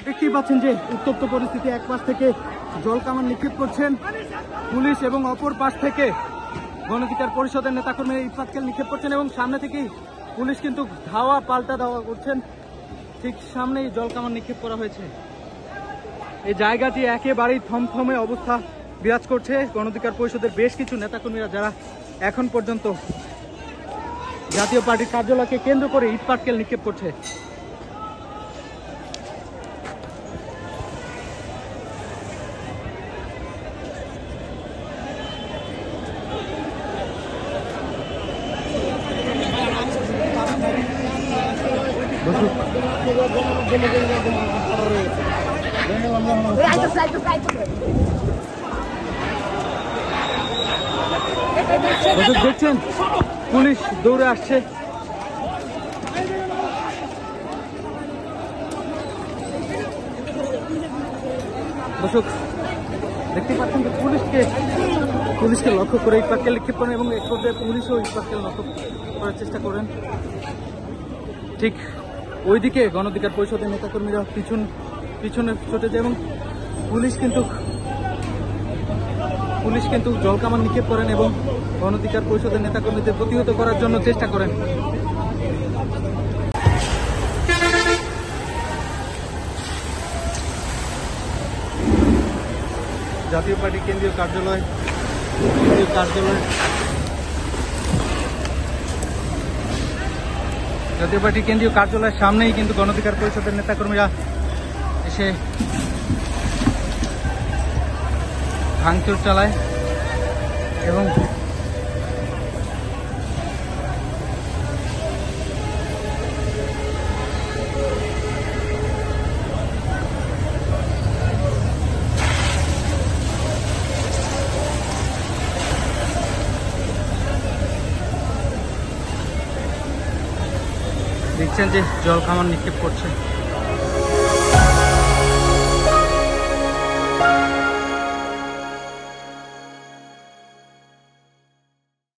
দেখতেই পাচ্ছেন যে উত্তপ্ত পরিস্থিতি, এক পাশ থেকে জল কামান নিক্ষেপ করছেন পুলিশ এবং অপর পাশ থেকে গণধিকার পরিষদের নেতাকর্মী ইট পাটকেল নিক্ষেপ করছেন এবং সামনে থেকেই পুলিশ কিন্তু ধাওয়া পাল্টা ধাওয়া করছেন। ঠিক সামনেই জল কামান নিক্ষেপ করা হয়েছে। এই জায়গাটি একেবারেই থমথমে অবস্থা বিরাজ করছে। গণধিকার পরিষদের বেশ কিছু নেতাকর্মীরা যারা এখন পর্যন্ত জাতীয় পার্টির কার্যালয়কে কেন্দ্র করে ইট পাটকেল নিক্ষেপ করছে। দেখছেন পুলিশ দৌড়ে আসছে। দর্শক দেখতে পাচ্ছেন যে পুলিশকে লক্ষ্য করে ইট পাটকেল নিক্ষেপ করেন এবং এক পর্যায়ে পুলিশও ইট পাটকেল লক্ষ্য করার চেষ্টা করেন। ঠিক ওইদিকে গণধিকার পরিষদের নেতাকর্মীরা পিছনে ছুটে যায় এবং পুলিশ কিন্তু জলকামান নিক্ষেপ করেন এবং গণধিকার পরিষদের নেতাকর্মীদের প্রতিহত করার জন্য চেষ্টা করেন। জাতীয় পার্টি কেন্দ্রীয় কার্যালয় জাতীয় পার্টির কেন্দ্রীয় কার্যালয়ের সামনেই কিন্তু গণধিকার পরিষদের নেতাকর্মীরা এসে ভাঙচুর চালায় এবং দেখছেন যে জল কামান নিক্ষেপ করছে।